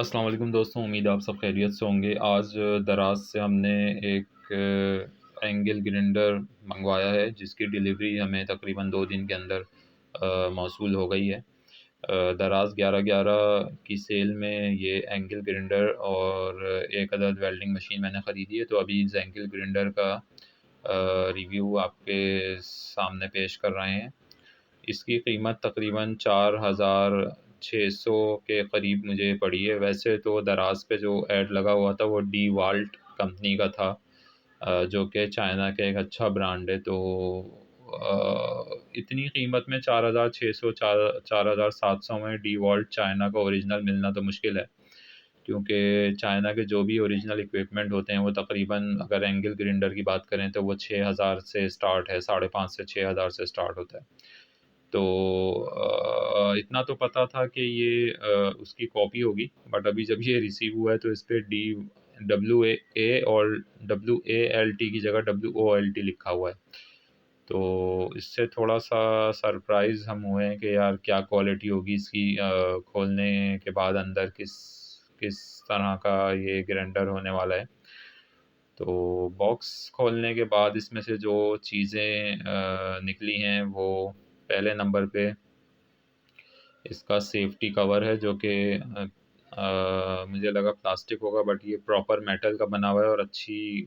अस्सलाम वालेकुम दोस्तों, उम्मीद है आप सब खैरियत से होंगे। आज दराज से हमने एक एंगल ग्राइंडर मंगवाया है जिसकी डिलीवरी हमें तकरीबन 2 दिन के अंदर मौसूल हो गई है। दराज 11/11 की सेल में ये एंगल ग्राइंडर और एक अदद वेल्डिंग मशीन मैंने ख़रीदी है। तो अभी इस एंगल ग्राइंडर का रिव्यू आपके सामने पेश कर रहे हैं। इसकी कीमत तकरीबन 4,600 के करीब मुझे पड़ी है। वैसे तो दराज पे जो ऐड लगा हुआ था वो डी वाल्ट कंपनी का था, जो कि चाइना का एक अच्छा ब्रांड है। तो इतनी कीमत में 4,600 4,700 में डी वाल्ट चाइना का ओरिजिनल मिलना तो मुश्किल है, क्योंकि चाइना के जो भी ओरिजिनल इक्विपमेंट होते हैं वो तकरीबन, अगर एंगल ग्राइंडर की बात करें तो वो 6,000 से स्टार्ट है, 5,500 से 6,000 से स्टार्ट होता है। तो इतना तो पता था कि ये उसकी कॉपी होगी, बट अभी जब ये रिसीव हुआ है तो इस पर WA और WALT की जगह WOLT लिखा हुआ है। तो इससे थोड़ा सा सरप्राइज़ हम हुए हैं कि यार क्या क्वालिटी होगी इसकी। खोलने के बाद अंदर किस किस तरह का ये ग्राइंडर होने वाला है। तो बॉक्स खोलने के बाद इसमें से जो चीज़ें निकली हैं, वो पहले नंबर पे इसका सेफ्टी कवर है, जो कि मुझे लगा प्लास्टिक होगा, बट ये प्रॉपर मेटल का बना हुआ है और अच्छी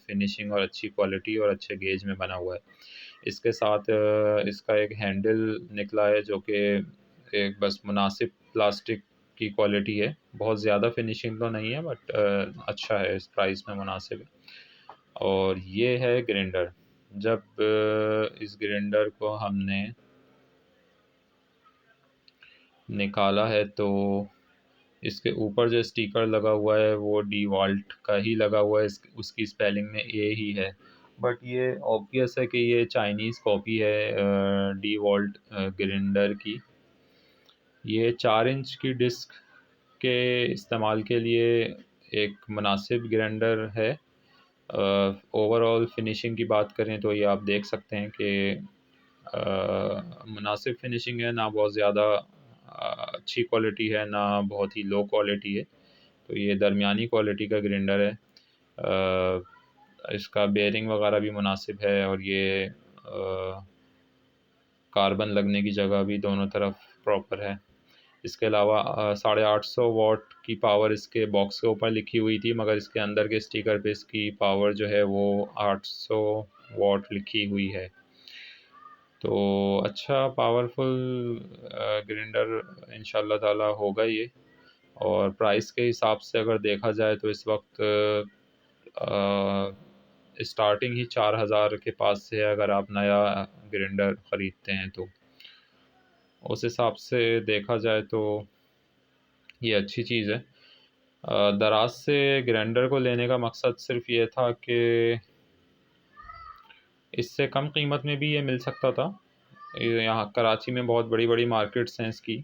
फिनिशिंग और अच्छी क्वालिटी और अच्छे गेज में बना हुआ है। इसके साथ इसका एक हैंडल निकला है, जो कि एक बस मुनासिब प्लास्टिक की क्वालिटी है। बहुत ज़्यादा फिनिशिंग तो नहीं है, बट अच्छा है, इस प्राइस में मुनासिब है। और ये है ग्राइंडर। जब इस ग्राइंडर को हमने निकाला है तो इसके ऊपर जो स्टिकर लगा हुआ है वो डी वाल्ट का ही लगा हुआ है। उसकी स्पेलिंग में ए ही है, बट ये ऑब्वियस है कि ये चाइनीज़ कॉपी है डी वाल्ट ग्राइंडर की। ये 4 इंच की डिस्क के इस्तेमाल के लिए एक मुनासिब ग्राइंडर है। ओवरऑल फिनिशिंग की बात करें तो ये आप देख सकते हैं कि मुनासिब फिनिशिंग है, ना बहुत ज़्यादा अच्छी क्वालिटी है, ना बहुत ही लो क्वालिटी है। तो ये दरमियानी क्वालिटी का ग्राइंडर है। इसका बेयरिंग वगैरह भी मुनासिब है, और ये कार्बन लगने की जगह भी दोनों तरफ प्रॉपर है। इसके अलावा 850 वाट की पावर इसके बॉक्स के ऊपर लिखी हुई थी, मगर इसके अंदर के स्टिकर पे इसकी पावर जो है वो 800 वाट लिखी हुई है। तो अच्छा पावरफुल ग्राइंडर इंशाल्लाह ताला होगा ये। और प्राइस के हिसाब से अगर देखा जाए तो इस वक्त स्टार्टिंग ही 4,000 के पास से है, अगर आप नया ग्राइंडर ख़रीदते हैं तो उस हिसाब से देखा जाए तो ये अच्छी चीज़ है। दराज से ग्राइंडर को लेने का मकसद सिर्फ ये था कि इससे कम कीमत में भी ये मिल सकता था। यहाँ कराची में बहुत बड़ी बड़ी मार्केट्स हैं इसकी,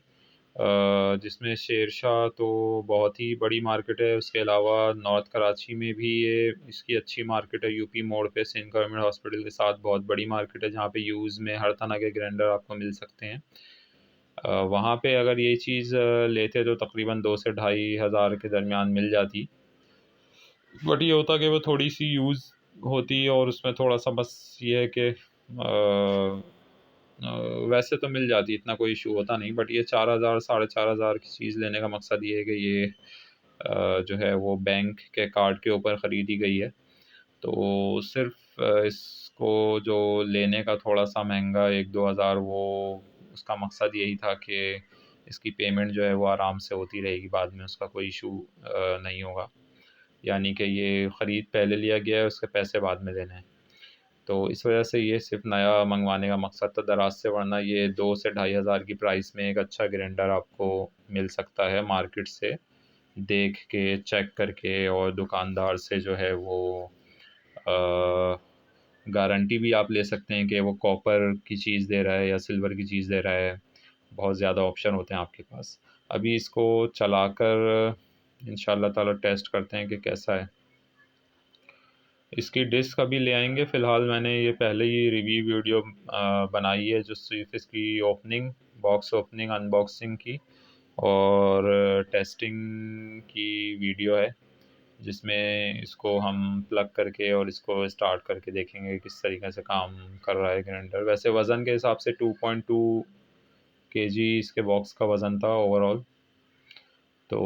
जिसमें शेरशाह तो बहुत ही बड़ी मार्केट है। उसके अलावा नॉर्थ कराची में भी ये इसकी अच्छी मार्केट है। यूपी मोड़ पे सिंध गवर्नमेंट हॉस्पिटल के साथ बहुत बड़ी मार्केट है, जहाँ पे यूज़ में हर तरह के ग्राइंडर आपको मिल सकते हैं। वहाँ पे अगर ये चीज़ लेते तो तकरीबन 2 से 2,500 के दरमियान मिल जाती। बट ये होता कि वो थोड़ी सी यूज़ होती, और उसमें थोड़ा सा बस ये है कि वैसे तो मिल जाती, इतना कोई इशू होता नहीं। बट ये 4,000 4,500 की चीज़ लेने का मकसद ये है कि ये जो है वो बैंक के कार्ड के ऊपर ख़रीदी गई है। तो सिर्फ इसको जो लेने का थोड़ा सा महंगा 1-2 हज़ार, वो उसका मकसद यही था कि इसकी पेमेंट जो है वो आराम से होती रहेगी, बाद में उसका कोई इशू नहीं होगा। यानी कि ये ख़रीद पहले लिया गया है, उसके पैसे बाद में देने हैं। तो इस वजह से ये सिर्फ नया मंगवाने का मकसद था दराज से, वरना ये 2 से 2,500 की प्राइस में एक अच्छा ग्राइंडर आपको मिल सकता है मार्केट से देख के, चेक करके। और दुकानदार से जो है वो गारंटी भी आप ले सकते हैं कि वो कॉपर की चीज़ दे रहा है या सिल्वर की चीज़ दे रहा है। बहुत ज़्यादा ऑप्शन होते हैं आपके पास। अभी इसको चलाकर इंशाल्लाह ताला टेस्ट करते हैं कि कैसा है। इसकी डिस्क अभी ले आएंगे। फ़िलहाल मैंने ये पहले ही रिव्यू वीडियो बनाई है, जो सिर्फ इसकी ओपनिंग, बॉक्स ओपनिंग, अनबॉक्सिंग की। और टेस्टिंग की वीडियो है जिसमें इसको हम प्लग करके और इसको स्टार्ट करके देखेंगे किस तरीके से काम कर रहा है ग्राइंडर। वैसे वज़न के हिसाब से 2.2 केजी इसके बॉक्स का वज़न था ओवरऑल। तो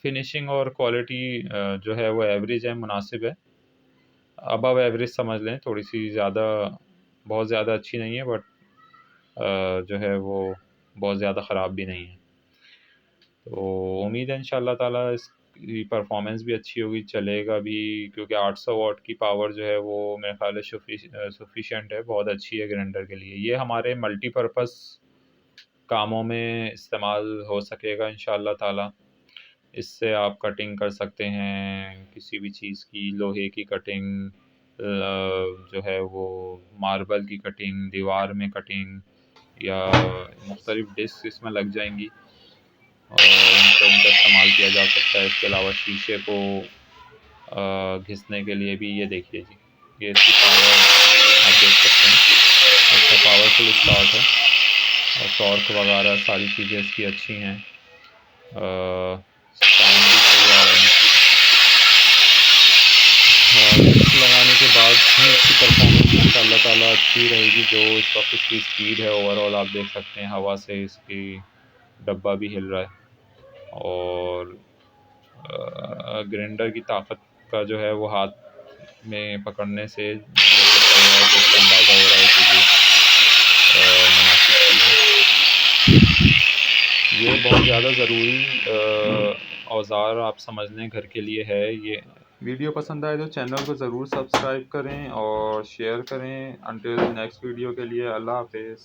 फिनिशिंग और क्वालिटी जो है वो एवरेज है, मुनासिब है, अबव एवरेज समझ लें, थोड़ी सी ज़्यादा, बहुत ज़्यादा अच्छी नहीं है, बट जो है वो बहुत ज़्यादा ख़राब भी नहीं है। तो उम्मीद है इंशाल्लाह ताला इसकी परफॉर्मेंस भी अच्छी होगी, चलेगा भी, क्योंकि 800 वाट की पावर जो है वो मेरे ख्याल है सफिशिएंट है, बहुत अच्छी है ग्राइंडर के लिए। ये हमारे मल्टीपर्पज़ कामों में इस्तेमाल हो सकेगा इंशाल्लाह ताला। इससे आप कटिंग कर सकते हैं किसी भी चीज़ की, लोहे की कटिंग, जो है वो मार्बल की कटिंग, दीवार में कटिंग, या मुख्तलिफ़ डिस्क इसमें लग जाएंगी और उनका इस्तेमाल किया जा सकता है। इसके अलावा शीशे को घिसने के लिए भी, ये देखिए जी, ये इसकी पावर आप देख सकते हैं, अच्छा पावरफुल स्टार्ट है, और टॉर्क वगैरह सारी चीज़ें इसकी अच्छी हैं, साउंड भी सही आ रहा है। डिस्क लगाने के बाद भी इसकी परफॉर्मेंस इंशाल्लाह ताला अच्छी रहेगी। जो इस वक्त इसकी स्पीड है ओवरऑल आप देख सकते हैं, हवा से इसकी डब्बा भी हिल रहा है, और ग्राइंडर की ताकत का जो है वो हाथ में पकड़ने से जैसे चल रहा है तो उसका अंदाज़ा हो रहा है कि ये मुनासिब चीज़ है। ये बहुत ज़्यादा ज़रूरी औज़ार आप समझ लें घर के लिए है ये। वीडियो पसंद आए तो चैनल को ज़रूर सब्सक्राइब करें और शेयर करें। अंटिल नेक्स्ट वीडियो के लिए अल्लाह हाफिज़।